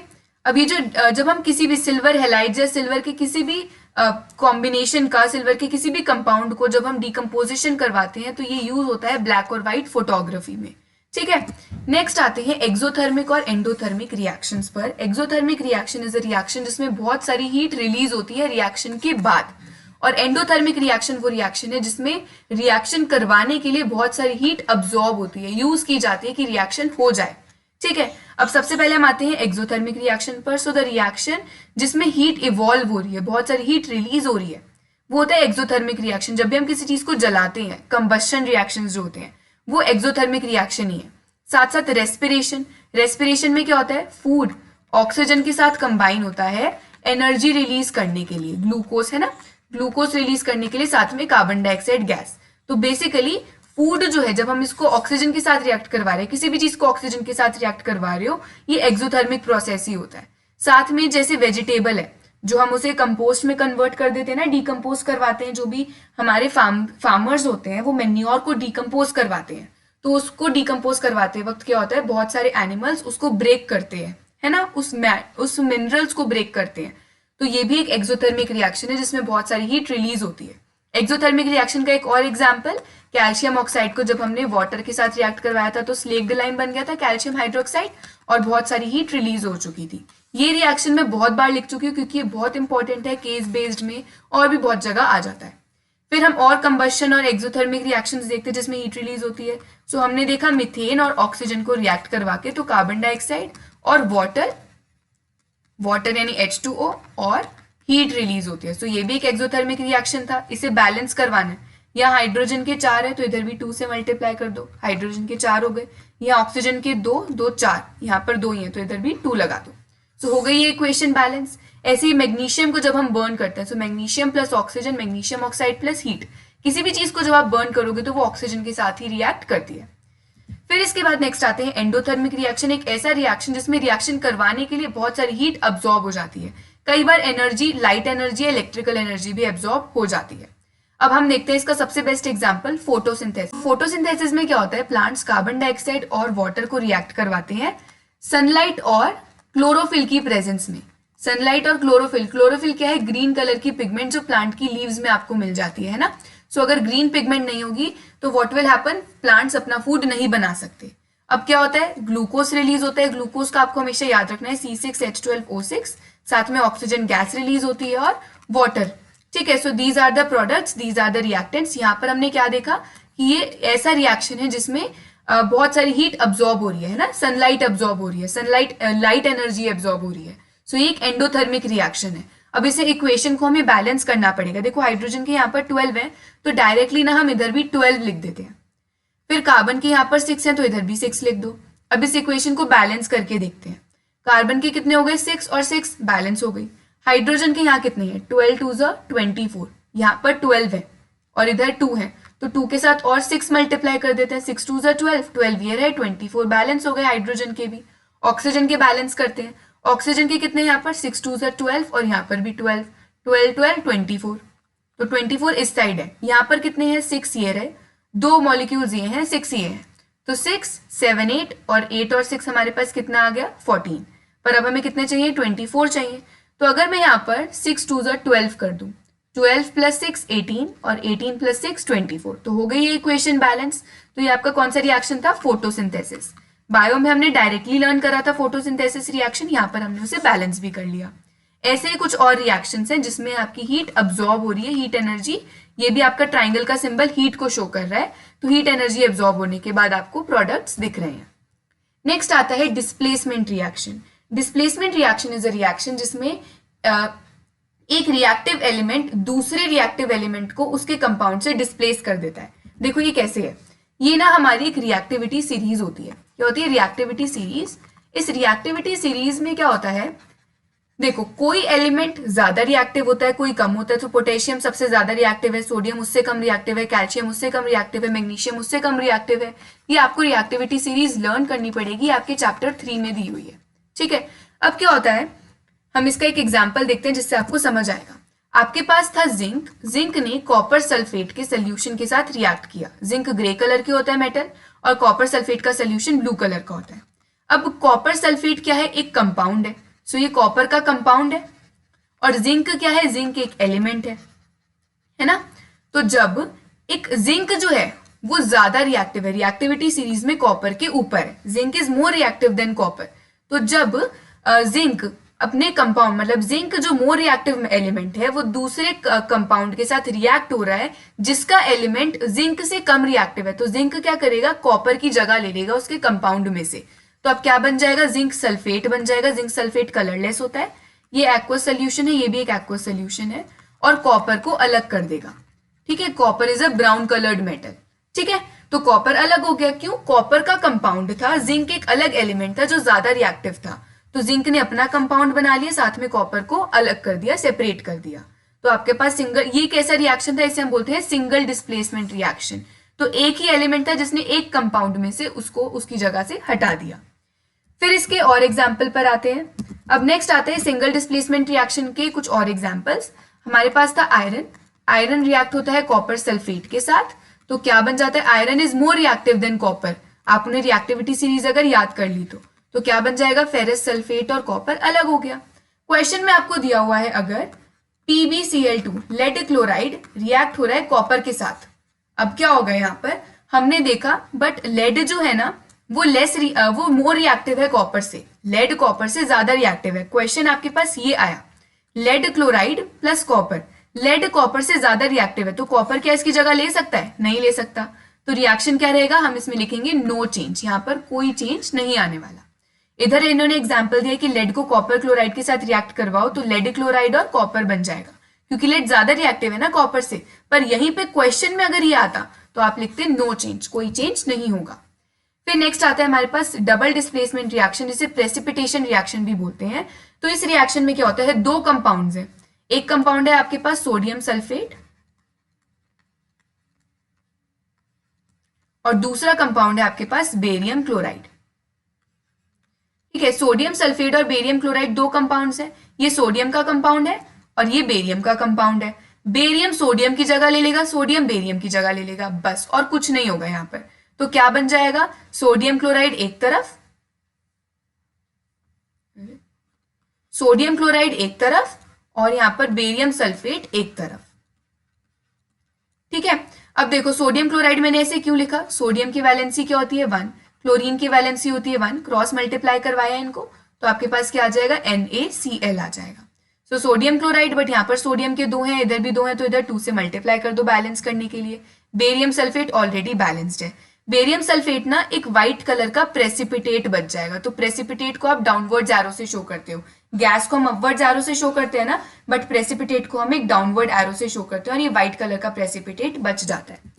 अब ये जो जब हम किसी भी सिल्वर हैलाइड या सिल्वर के किसी भी कॉम्बिनेशन का, सिल्वर के किसी भी कंपाउंड को जब हम डिकम्पोजिशन करवाते हैं तो ये यूज होता है ब्लैक और व्हाइट फोटोग्राफी में, ठीक है। नेक्स्ट आते हैं एक्सोथर्मिक और एंडोथर्मिक रिएक्शंस पर। Exothermic reaction is a reaction जिसमें बहुत सारी हीट रिलीज होती है रिएक्शन के बाद, और एंडोथर्मिक रिएक्शन वो रिएक्शन है जिसमें रिएक्शन करवाने के लिए बहुत सारी हीट अब्सॉर्ब होती है, यूज की जाती है कि रिएक्शन हो जाए। ठीक है, अब सबसे पहले हम आते हैं एक्सोथर्मिक रिएक्शन पर। सो द रिएक्शन जिसमें हीट इवॉल्व हो रही है, बहुत सारी हीट रिलीज हो रही है, वो होता है एक्सोथर्मिक रिएक्शन। जब भी हम किसी चीज को जलाते हैं, कंबस्शन रिएक्शंस जो होते हैं वो एक्सोथर्मिक रिएक्शन ही है। साथ साथ रेस्पिरेशन, रेस्पिरेशन में क्या होता है, फूड ऑक्सीजन के साथ कंबाइन होता है एनर्जी रिलीज करने के लिए, ग्लूकोज है ना, ग्लूकोज रिलीज करने के लिए, साथ में कार्बन डाइऑक्साइड गैस। तो बेसिकली फूड जो है, जब हम इसको ऑक्सीजन के साथ रिएक्ट करवा रहे हैं, किसी भी चीज को ऑक्सीजन के साथ रिएक्ट करवा रहे हो, ये एक्सोथर्मिक प्रोसेस ही होता है। साथ में जैसे वेजिटेबल है, जो हम उसे कंपोस्ट में कन्वर्ट कर देते हैं ना, डिकम्पोज करवाते हैं, जो भी हमारे फार्मर्स होते हैं वो मेन्योर को डिकम्पोज करवाते हैं। तो उसको डिकम्पोज करवाते वक्त क्या होता है, बहुत सारे एनिमल्स उसको ब्रेक करते हैं, है ना, उस मिनरल्स को ब्रेक करते हैं। तो ये भी एक एक्सोथर्मिक रिएक्शन है जिसमें बहुत सारी हीट रिलीज होती है। एक्सोथर्मिक रिएक्शन का एक और एग्जांपल, कैल्शियम ऑक्साइड को जब हमने वाटर के साथ रिएक्ट करवाया था तो स्लेग्डलाइन बन गया था कैल्शियम हाइड्रोक्साइड, और बहुत सारी हीट रिलीज हो चुकी थी। ये रिएक्शन मैं बहुत बार लिख चुकी हूँ क्योंकि ये बहुत इंपॉर्टेंट है, केस बेस्ड में और भी बहुत जगह आ जाता है। फिर हम और कंबशन और एक्सोथर्मिक रिएक्शंस देखते हैं जिसमें हीट रिलीज होती है। सो हमने देखा मीथेन और ऑक्सीजन को रिएक्ट करवा के तो कार्बन डाइऑक्साइड और वाटर यानी H2O और हीट रिलीज होती है। सो ये भी एक एक्सोथर्मिक रिएक्शन था। इसे बैलेंस करवाना है, यहाँ हाइड्रोजन के 4 है तो इधर भी 2 से मल्टीप्लाई कर दो, हाइड्रोजन के 4 हो गए। यहाँ ऑक्सीजन के 2, 2 4, यहाँ पर 2 ही है तो इधर भी 2 लगा दो। सो हो गई ये इक्वेशन बैलेंस। ऐसे ही मैग्नीशियम को जब हम बर्न करते हैं, so magnesium plus oxygen, magnesium oxide plus heat, किसी भी चीज को जब आप बर्न करोगे तो वो ऑक्सीजन के साथ ही रिएक्ट करती है। फिर इसके बाद नेक्स्ट आते हैं एंडोथर्मिक रिएक्शन, एक ऐसा रिएक्शन जिसमें रिएक्शन करवाने के लिए बहुत सारी हीट अब्सॉर्ब हो जाती है। कई बार energy, light energy, electrical energy भी अब्सॉर्ब हो जाती है। अब हम देखते हैं इसका सबसे बेस्ट एग्जांपल, फोटोसिंथेसिस। फोटोसिंथेसिस में क्या होता है, प्लांट्स कार्बन डाइऑक्साइड और वाटर को रिएक्ट करवाते हैं सनलाइट और क्लोरोफिल की प्रेजेंस में। सनलाइट और क्लोरोफिल, क्लोरोफिल क्या है, ग्रीन कलर की पिगमेंट जो प्लांट की लीव्स में आपको मिल जाती है ना। सो अगर ग्रीन पिगमेंट नहीं होगी तो व्हाट विल हैपन, प्लांट्स अपना फूड नहीं बना सकते। अब क्या होता है, ग्लूकोज रिलीज होता है। ग्लूकोज का आपको हमेशा याद रखना है C6H12O6, साथ में ऑक्सीजन गैस रिलीज होती है और वाटर। ठीक है, so these are the products, these are the reactants. यहाँ पर हमने क्या देखा कि ये ऐसा रिएक्शन है जिसमें बहुत सारी हीट अब्सॉर्ब हो रही है ना, सनलाइट अब्सॉर्ब हो रही है, सनलाइट लाइट एनर्जी अब्सॉर्ब हो रही है। सो ये एक एंडोथर्मिक रिएक्शन है। अब इसे इक्वेशन को हमें बैलेंस करना पड़ेगा। देखो हाइड्रोजन के यहाँ पर 12 है तो डायरेक्टली ना हम इधर भी 12 लिख देते हैं। फिर कार्बन के यहाँ पर 6 है तो इधर भी 6 लिख दो। अब इस इक्वेशन को बैलेंस करके देखते हैं। कार्बन के कितने हो गए, 6 और 6 बैलेंस हो गई। हाइड्रोजन के यहाँ कितने हैं, 12 2 24, यहाँ पर 12 है और इधर 2 है तो 2 के साथ और 6 मल्टीप्लाई कर देते हैं, 6 2 12, 12 ये रहे, 24 बैलेंस हो गए। हाइड्रोजन के भी, ऑक्सीजन के बैलेंस करते हैं। ऑक्सीजन के कितने यहाँ पर, 6 2 12 और यहाँ पर भी 12, 12 12 24, तो 24 इस साइड है। यहाँ पर कितने हैं, 6 ये रहे, 2 मॉलिक्यूल्स ये हैं, 6 ये हैं, तो 6 7 8 और 8 और 6 हमारे पास कितना आ गया, 14। पर अब हमें कितने चाहिए, 24 चाहिए। तो अगर मैं यहाँ पर 6 2 12 कर दूं, 12 प्लस 6 18 और 18 प्लस 6 24, तो हो गई ये इक्वेशन बैलेंस। तो ये आपका कौन सा रिएक्शन था, फोटोसिंथेसिस। बायो में हमने डायरेक्टली लर्न करा था फोटोसिंथेसिस रिएक्शन, यहाँ पर हमने उसे बैलेंस भी कर लिया। ऐसे ही कुछ और रिएक्शंस हैं जिसमें आपकी हीट अब्सॉर्ब हो रही है, हीट एनर्जी। ये भी आपका ट्राइंगल का सिंबल हीट को शो कर रहा है, तो हीट एनर्जी अब्सॉर्ब होने के बाद आपको प्रोडक्ट्स दिख रहे हैं। नेक्स्ट आता है displacement reaction. Displacement reaction is a reaction जिसमें एक रिएक्टिव एलिमेंट दूसरे रिएक्टिव एलिमेंट को उसके कंपाउंड से डिस्प्लेस कर देता है। देखो ये कैसे है, ये ना हमारी एक रिएक्टिविटी सीरीज होती है। क्या होती है, रिएक्टिविटी सीरीज। इस रिएक्टिविटी सीरीज में क्या होता है, देखो कोई एलिमेंट ज्यादा रिएक्टिव होता है, कोई कम होता है। तो पोटेशियम सबसे ज्यादा रिएक्टिव है, सोडियम उससे कम रिएक्टिव है, कैल्शियम उससे कम रिएक्टिव है, मैग्नीशियम उससे कम रिएक्टिव है। ये आपको रिएक्टिविटी सीरीज लर्न करनी पड़ेगी, आपके चैप्टर 3 में दी हुई है। ठीक है, अब क्या होता है, हम इसका एक एग्जाम्पल देखते हैं जिससे आपको समझ आएगा। आपके पास था जिंक, जिंक ने कॉपर सल्फेट के सोल्यूशन के साथ रिएक्ट किया। जिंक ग्रे कलर के होता है मेटल, और कॉपर सल्फेट का सोल्यूशन ब्लू कलर का होता है। अब कॉपर सल्फेट क्या है, एक कंपाउंड है, सो ये कॉपर का कंपाउंड है। और जिंक क्या है, जिंक एक एलिमेंट है ना। तो जब एक जिंक जो है वो ज्यादा रिएक्टिव है, रिएक्टिविटी सीरीज में कॉपर के ऊपर है, zinc is more reactive than copper. तो जब जिंक अपने कंपाउंड मतलब जिंक जो मोर रिएक्टिव एलिमेंट है वो दूसरे कंपाउंड के साथ रिएक्ट हो रहा है जिसका एलिमेंट जिंक से कम रिएक्टिव है, तो जिंक क्या करेगा, कॉपर की जगह ले लेगा उसके कंपाउंड में से। तो अब क्या बन जाएगा, जिंक सल्फेट बन जाएगा। जिंक सल्फेट कलरलेस होता है, ये एक्वस सोल्यूशन है, ये भी एक एक्वस सोल्यूशन है, और कॉपर को अलग कर देगा। ठीक है, copper is a brown coloured metal. ठीक है, तो कॉपर अलग हो गया, क्यों, कॉपर का कंपाउंड था, जिंक एक अलग एलिमेंट था जो ज्यादा रिएक्टिव था, तो जिंक ने अपना कंपाउंड बना लिया, साथ में कॉपर को अलग कर दिया, सेपरेट कर दिया। तो आपके पास सिंगल, ये कैसा रिएक्शन था, इसे हम बोलते हैं सिंगल डिस्प्लेसमेंट रिएक्शन। तो एक ही एलिमेंट था जिसने एक कंपाउंड में से उसको उसकी जगह से हटा दिया। फिर इसके और एग्जाम्पल पर आते हैं। अब नेक्स्ट आते हैं सिंगल डिस्प्लेसमेंट रिएक्शन के कुछ और एग्जाम्पल्स। हमारे पास था आयरन। आयरन रिएक्ट होता है कॉपर सल्फेट के साथ, तो क्या बन जाता है, iron is more reactive than copper. आपने रिएक्टिविटी सीरीज अगर याद कर ली तो क्या बन जाएगा, फेरस सल्फेट और कॉपर अलग हो गया। क्वेश्चन में आपको दिया हुआ है अगर PbCl2 लेड क्लोराइड रिएक्ट हो रहा है कॉपर के साथ, अब क्या होगा, यहाँ पर हमने देखा बट लेड जो है ना वो वो मोर रिएक्टिव है कॉपर से, लेड कॉपर से ज्यादा रिएक्टिव है। क्वेश्चन आपके पास ये आया, lead chloride plus copper, lead copper से ज्यादा रिएक्टिव है, तो कॉपर क्या इसकी जगह ले सकता है, नहीं ले सकता। तो रिएक्शन क्या रहेगा, हम इसमें लिखेंगे नो चेंज, यहाँ पर कोई चेंज नहीं आने वाला। इधर इन्होंने एग्जाम्पल दिया कि लेड को कॉपर क्लोराइड के साथ रिएक्ट करवाओ तो लेड क्लोराइड और कॉपर बन जाएगा, क्योंकि लेड ज्यादा रिएक्टिव है ना कॉपर से। पर यहीं पे क्वेश्चन में अगर ये आता तो आप लिखते नो चेंज, कोई चेंज नहीं होगा। फिर नेक्स्ट आता है हमारे पास डबल डिस्प्लेसमेंट रिएक्शन, जिसे प्रेसिपिटेशन रिएक्शन भी बोलते हैं। तो इस रिएक्शन में क्या होता है, दो कंपाउंड्स हैं, एक कंपाउंड है आपके पास सोडियम सल्फेट और दूसरा कंपाउंड है आपके पास बेरियम क्लोराइड। ठीक है, सोडियम सल्फेट और बेरियम क्लोराइड दो कंपाउंड्स हैं, ये सोडियम का कंपाउंड है और ये बेरियम का कंपाउंड है। बेरियम सोडियम की जगह ले लेगा, सोडियम बेरियम की जगह ले लेगा, बस, और कुछ नहीं होगा यहाँ पर। तो क्या बन जाएगा, सोडियम क्लोराइड एक तरफ, सोडियम क्लोराइड एक तरफ और यहां पर बेरियम सल्फेट एक तरफ। ठीक है, अब देखो सोडियम क्लोराइड मैंने ऐसे क्यों लिखा, सोडियम की वैलेंसी क्या होती है 1, क्लोरीन की वैलेंसी होती है 1, क्रॉस मल्टीप्लाई करवाया इनको तो आपके पास क्या आ जाएगा, NaCl आ जाएगा। सो सोडियम क्लोराइड, बट यहाँ पर सोडियम के दो हैं, इधर भी दो हैं, तो इधर 2 से मल्टीप्लाई कर दो बैलेंस करने के लिए। बेरियम सल्फेट ऑलरेडी बैलेंस्ड है। बेरियम सल्फेट ना एक व्हाइट कलर का प्रेसिपिटेट बच जाएगा, तो प्रेसिपिटेट को आप डाउनवर्ड एरो से शो करते हो, गैस को हम अपवर्ड एरो से शो करते हैं ना, बट प्रेसिपिटेट को हम एक डाउनवर्ड एरो से शो करते हैं और ये व्हाइट कलर का प्रेसिपिटेट बच जाता है।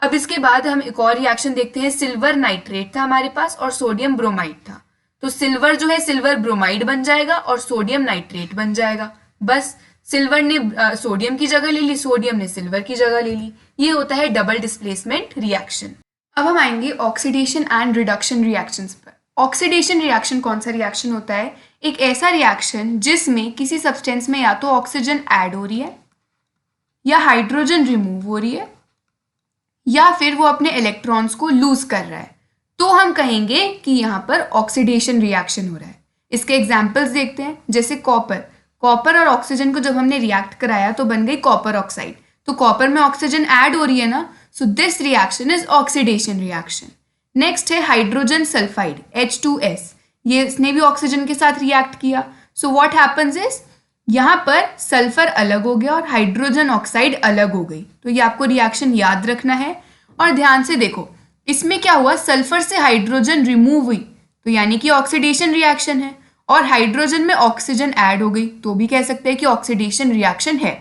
अब इसके बाद हम एक और रिएक्शन देखते हैं, सिल्वर नाइट्रेट था हमारे पास और सोडियम ब्रोमाइड था, तो सिल्वर जो है सिल्वर ब्रोमाइड बन जाएगा और सोडियम नाइट्रेट बन जाएगा। बस सिल्वर ने सोडियम की जगह ले ली, सोडियम ने सिल्वर की जगह ले ली। ये होता है डबल डिस्प्लेसमेंट रिएक्शन। अब हम आएंगे ऑक्सीडेशन एंड रिडक्शन रिएक्शंस पर। ऑक्सीडेशन रिएक्शन कौन सा रिएक्शन होता है, एक ऐसा रिएक्शन जिसमें किसी सब्सटेंस में या तो ऑक्सीजन ऐड हो रही है या हाइड्रोजन रिमूव हो रही है या फिर वो अपने इलेक्ट्रॉन्स को लूज कर रहा है, तो हम कहेंगे कि यहाँ पर ऑक्सीडेशन रिएक्शन हो रहा है। इसके एग्जाम्पल्स देखते हैं, जैसे कॉपर और ऑक्सीजन को जब हमने रिएक्ट कराया तो बन गई कॉपर ऑक्साइड, तो कॉपर में ऑक्सीजन ऐड हो रही है ना, so this reaction is oxidation reaction. Next है हाइड्रोजन सल्फाइड H2S, ये इसने भी ऑक्सीजन के साथ रिएक्ट किया, सो व्हाट हैपेंस इज यहाँ पर सल्फर अलग हो गया और हाइड्रोजन ऑक्साइड अलग हो गई। तो ये आपको रिएक्शन याद रखना है और ध्यान से देखो, इसमें क्या हुआ, सल्फर से हाइड्रोजन रिमूव हुई तो यानी कि ऑक्सीडेशन रिएक्शन है, और हाइड्रोजन में ऑक्सीजन ऐड हो गई तो भी कह सकते हैं कि ऑक्सीडेशन रिएक्शन है।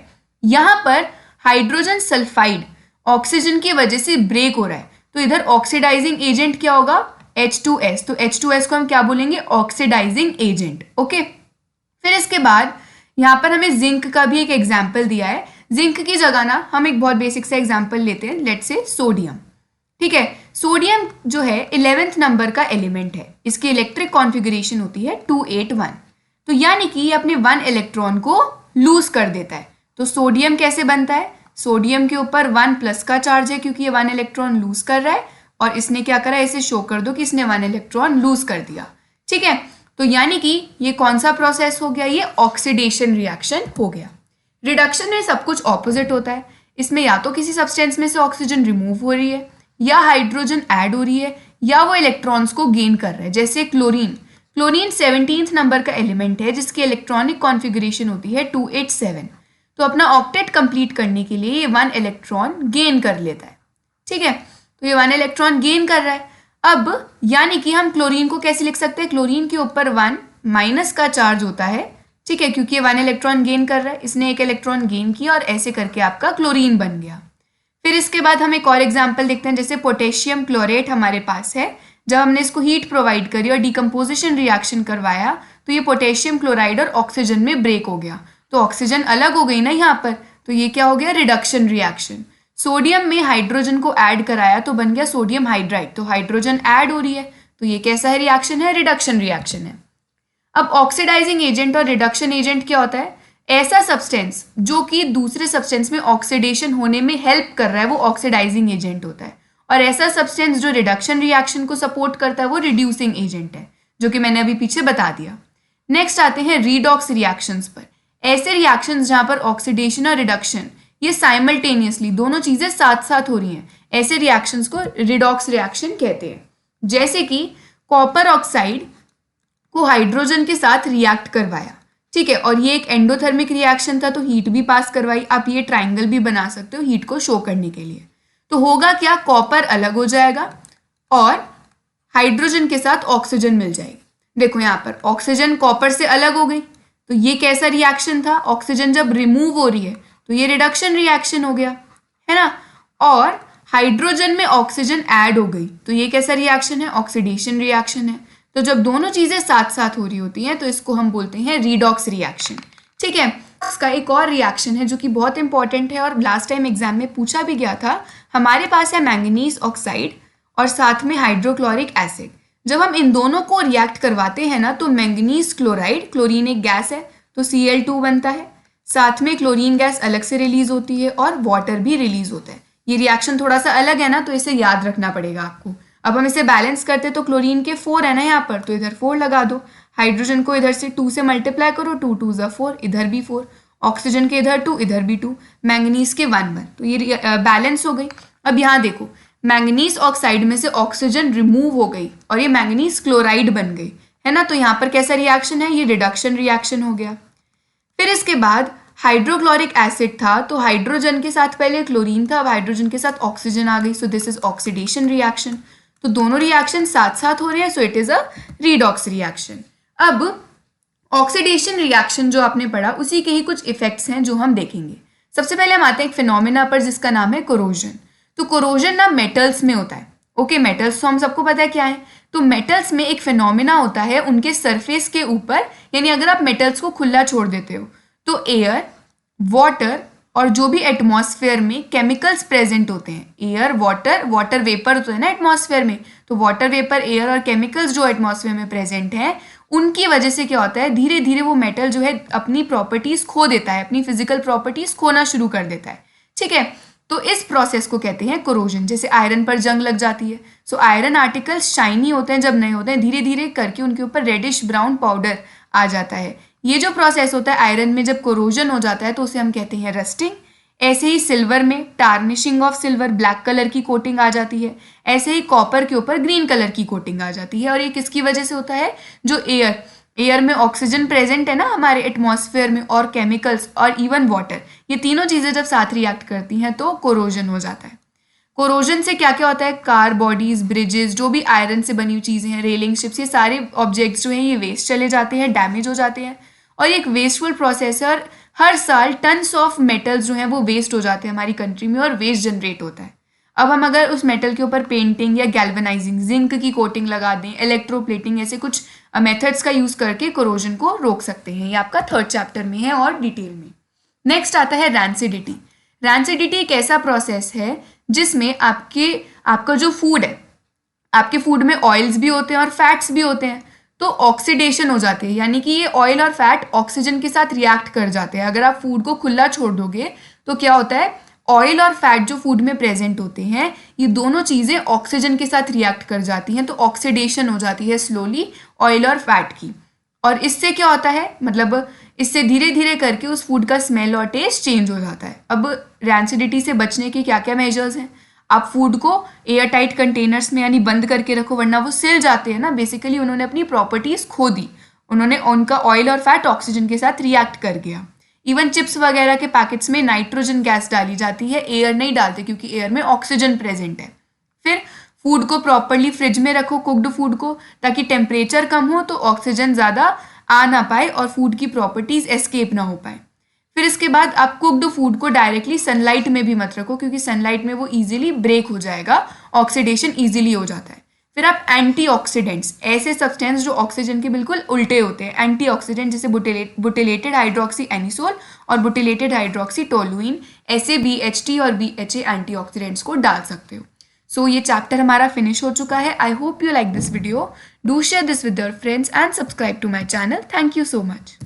यहाँ पर हाइड्रोजन सल्फाइड ऑक्सीजन की वजह से ब्रेक हो रहा है, तो इधर ऑक्सीडाइजिंग एजेंट क्या होगा, H2S, तो H2S को हम क्या बोलेंगे, ऑक्सीडाइजिंग एजेंट। ओके, फिर इसके बाद यहाँ पर हमें जिंक का भी एक एग्जाम्पल दिया है। जिंक की जगह ना हम एक बहुत बेसिक सा एग्जाम्पल लेते हैं, लेट्स से सोडियम। ठीक है, सोडियम जो है 11th नंबर का एलिमेंट है, इसकी इलेक्ट्रिक कॉन्फ़िगरेशन होती है 281, तो यानी कि ये अपने 1 इलेक्ट्रॉन को लूज कर देता है। तो सोडियम कैसे बनता है, सोडियम के ऊपर 1 प्लस का चार्ज है क्योंकि ये 1 इलेक्ट्रॉन लूज कर रहा है, और इसने क्या करा, इसे शो कर दो कि इसने 1 इलेक्ट्रॉन लूज कर दिया। ठीक है, तो यानी कि ये कौन सा प्रोसेस हो गया, ये ऑक्सीडेशन रिएक्शन हो गया। रिडक्शन में सब कुछ ऑपोजिट होता है, इसमें या तो किसी सब्सटेंस में से ऑक्सीजन रिमूव हो रही है या हाइड्रोजन ऐड हो रही है या वो इलेक्ट्रॉन्स को गेन कर रहा है। जैसे क्लोरीन, क्लोरीन 17th नंबर का एलिमेंट है जिसकी इलेक्ट्रॉनिक कॉन्फ़िगरेशन होती है 287। तो अपना ऑक्टेट कंप्लीट करने के लिए ये 1 इलेक्ट्रॉन गेन कर लेता है। ठीक है, तो ये 1 इलेक्ट्रॉन गेन कर रहा है। अब यानी कि हम क्लोरीन को कैसे लिख सकते हैं, क्लोरीन के ऊपर 1 माइनस का चार्ज होता है। ठीक है, क्योंकि ये 1 इलेक्ट्रॉन गेन कर रहा है, इसने 1 इलेक्ट्रॉन गेन किया और ऐसे करके आपका क्लोरीन बन गया। फिर इसके बाद हम एक और एग्जाम्पल देखते हैं, जैसे पोटेशियम क्लोरेट हमारे पास है। जब हमने इसको हीट प्रोवाइड करी और डिकम्पोजिशन रिएक्शन करवाया तो ये पोटेशियम क्लोराइड और ऑक्सीजन में ब्रेक हो गया, तो ऑक्सीजन अलग हो गई ना यहाँ पर, तो ये क्या हो गया, रिडक्शन रिएक्शन। सोडियम में हाइड्रोजन को ऐड कराया तो बन गया सोडियम हाइड्राइड, तो हाइड्रोजन ऐड हो रही है, तो ये कैसा है, रिएक्शन है, रिडक्शन रिएक्शन है। अब ऑक्सीडाइजिंग एजेंट और रिडक्शन एजेंट क्या होता है, ऐसा सब्सटेंस जो कि दूसरे सब्सटेंस में ऑक्सीडेशन होने में हेल्प कर रहा है वो ऑक्सीडाइजिंग एजेंट होता है, और ऐसा सब्सटेंस जो रिडक्शन रिएक्शन को सपोर्ट करता है वो रिड्यूसिंग एजेंट है, जो कि मैंने अभी पीछे बता दिया। नेक्स्ट आते हैं रीडॉक्स रिएक्शंस पर। ऐसे रिएक्शंस जहाँ पर ऑक्सीडेशन और रिडक्शन ये साइमल्टेनियसली दोनों चीज़ें साथ साथ हो रही हैं, ऐसे रिएक्शंस को रिडॉक्स रिएक्शन कहते हैं। जैसे कि कॉपर ऑक्साइड को हाइड्रोजन के साथ रिएक्ट करवाया, ठीक है, और ये एक एंडोथर्मिक रिएक्शन था, तो हीट भी पास करवाई। आप ये ट्राइंगल भी बना सकते हो हीट को शो करने के लिए। तो होगा क्या, कॉपर अलग हो जाएगा और हाइड्रोजन के साथ ऑक्सीजन मिल जाएगी। देखो यहाँ पर ऑक्सीजन कॉपर से अलग हो गई, तो ये कैसा रिएक्शन था, ऑक्सीजन जब रिमूव हो रही है तो ये रिडक्शन रिएक्शन हो गया, है ना। और हाइड्रोजन में ऑक्सीजन ऐड हो गई, तो ये कैसा रिएक्शन है, ऑक्सीडेशन रिएक्शन है। तो जब दोनों चीजें साथ साथ हो रही होती हैं तो इसको हम बोलते हैं रीडॉक्स रिएक्शन। ठीक है, इसका एक और रिएक्शन है जो कि बहुत इंपॉर्टेंट है और लास्ट टाइम एग्जाम में पूछा भी गया था। हमारे पास है मैंगनीज ऑक्साइड और साथ में हाइड्रोक्लोरिक एसिड। जब हम इन दोनों को रिएक्ट करवाते हैं ना तो मैंगनीज क्लोराइड, क्लोरीन एक गैस है तो Cl2 बनता है, साथ में क्लोरीन गैस अलग से रिलीज होती है और वाटर भी रिलीज होता है। ये रिएक्शन थोड़ा सा अलग है ना, तो इसे याद रखना पड़ेगा आपको। अब हम इसे बैलेंस करते तो क्लोरीन के 4 है ना यहाँ पर, तो इधर 4 लगा दो। हाइड्रोजन को इधर से 2 से मल्टीप्लाई करो, 2 2 ज़ा 4, इधर भी 4। ऑक्सीजन के इधर 2, इधर भी 2। मैंगनीज के 1 1, तो ये बैलेंस हो गई। अब यहाँ देखो, मैंगनीज ऑक्साइड में से ऑक्सीजन रिमूव हो गई और ये मैंगनीज क्लोराइड बन गई, है ना। तो यहाँ पर कैसा रिएक्शन है, ये रिडक्शन रिएक्शन हो गया। फिर इसके बाद हाइड्रोक्लोरिक एसिड था, तो हाइड्रोजन के साथ पहले क्लोरीन था, अब हाइड्रोजन के साथ ऑक्सीजन आ गई, so this is oxidation reaction. तो दोनों रिएक्शन साथ साथ हो रहे हैं, so it is a redox reaction. अब ऑक्सीडेशन रिएक्शन जो आपने पढ़ा उसी के ही कुछ इफेक्ट्स हैं जो हम देखेंगे। सबसे पहले हम आते हैं एक फिनोमिना पर जिसका नाम है कोरोजन। तो कोरोजन ना मेटल्स में होता है। ओके, मेटल्स तो हम सबको पता है क्या है। तो मेटल्स में एक फिनोमिना होता है उनके सरफेस के ऊपर, यानी अगर आप मेटल्स को खुला छोड़ देते हो तो एयर, वाटर और जो भी एटमॉस्फेयर में केमिकल्स प्रेजेंट होते हैं, एयर, वाटर वेपर होता है ना एटमॉस्फेयर में, तो वाटर वेपर, एयर और केमिकल्स जो एटमॉस्फेयर में प्रेजेंट हैं उनकी वजह से क्या होता है, धीरे धीरे वो मेटल जो है अपनी प्रॉपर्टीज खो देता है, अपनी फिजिकल प्रॉपर्टीज खोना शुरू कर देता है। ठीक है, तो इस प्रोसेस को कहते हैं कोरोजन। जैसे आयरन पर जंग लग जाती है, सो आयरन आर्टिकल्स शाइनी होते हैं जब नए होते हैं, धीरे धीरे करके उनके ऊपर रेडिश ब्राउन पाउडर आ जाता है। ये जो प्रोसेस होता है आयरन में जब कोरोजन हो जाता है तो उसे हम कहते हैं रस्टिंग। ऐसे ही सिल्वर में tarnishing of silver, black colour की कोटिंग आ जाती है। ऐसे ही कॉपर के ऊपर ग्रीन कलर की कोटिंग आ जाती है। और ये किसकी वजह से होता है, जो एयर में ऑक्सीजन प्रेजेंट है ना हमारे एटमॉस्फेयर में, और केमिकल्स और इवन वाटर, ये तीनों चीज़ें जब साथ रिएक्ट करती हैं तो कोरोजन हो जाता है। कोरोजन से क्या क्या होता है, कार बॉडीज, ब्रिजेस, जो भी आयरन से बनी हुई चीज़ें हैं, रेलिंग शिप्स, ये सारे ऑब्जेक्ट्स जो हैं ये वेस्ट चले जाते हैं, डैमेज हो जाते हैं। और ये एक वेस्टफुल प्रोसेस है और हर साल टन्स ऑफ मेटल्स जो हैं वो वेस्ट हो जाते हैं हमारी कंट्री में और वेस्ट जनरेट होता है। अब हम अगर उस मेटल के ऊपर पेंटिंग या गैल्वेनाइजिंग, जिंक की कोटिंग लगा दें, इलेक्ट्रोप्लेटिंग, ऐसे कुछ मेथड्स का यूज़ करके कोरोजन को रोक सकते हैं। ये आपका 3rd चैप्टर में है और डिटेल में। नेक्स्ट आता है रैंसिडिटी। रैंसिडिटी एक ऐसा प्रोसेस है जिसमें आपका जो फूड है, आपके फूड में ऑयल्स भी होते हैं और फैट्स भी होते हैं, तो ऑक्सीडेशन हो जाती है, यानी कि ये ऑयल और फैट ऑक्सीजन के साथ रिएक्ट कर जाते हैं। अगर आप फूड को खुला छोड़ दोगे तो क्या होता है, ऑयल और फैट जो फूड में प्रेजेंट होते हैं ये दोनों चीज़ें ऑक्सीजन के साथ रिएक्ट कर जाती हैं, तो ऑक्सीडेशन हो जाती है स्लोली ऑयल और फैट की। और इससे क्या होता है, मतलब इससे धीरे धीरे करके उस फूड का स्मेल और टेस्ट चेंज हो जाता है। अब रैंसिडिटी से बचने के क्या क्या मेजर्स हैं, आप फूड को एयर टाइट कंटेनर्स में यानी बंद करके रखो, वरना वो सिल जाते हैं ना। बेसिकली उन्होंने अपनी प्रॉपर्टीज़ खो दी, उन्होंने उनका ऑयल और फैट ऑक्सीजन के साथ रिएक्ट कर गया। इवन चिप्स वगैरह के पैकेट्स में नाइट्रोजन गैस डाली जाती है, एयर नहीं डालते क्योंकि एयर में ऑक्सीजन प्रेजेंट है। फिर फूड को प्रॉपरली फ्रिज में रखो, कुक्ड फूड को, ताकि टेम्परेचर कम हो तो ऑक्सीजन ज़्यादा आ ना पाए और फूड की प्रॉपर्टीज़ एस्केप ना हो पाए। फिर इसके बाद आप कुक्ड फूड को डायरेक्टली सनलाइट में भी मत रखो, क्योंकि सनलाइट में वो इजीली ब्रेक हो जाएगा, ऑक्सीडेशन इजीली हो जाता है। फिर आप एंटीऑक्सीडेंट्स, ऐसे सब्सटेंस जो ऑक्सीजन के बिल्कुल उल्टे होते हैं, एंटीऑक्सीडेंट जैसे बुटिलेटेड हाइड्रोक्सी एनिसोल और बुटिलेटेड हाइड्रोक्सी टोलुइन, ऐसे BHT और BHA एंटीऑक्सीडेंट्स को डाल सकते हो। सो ये चैप्टर हमारा फिनिश हो चुका है। I hope you like this video. Do share this with your friends and subscribe to my channel. Thank you so much.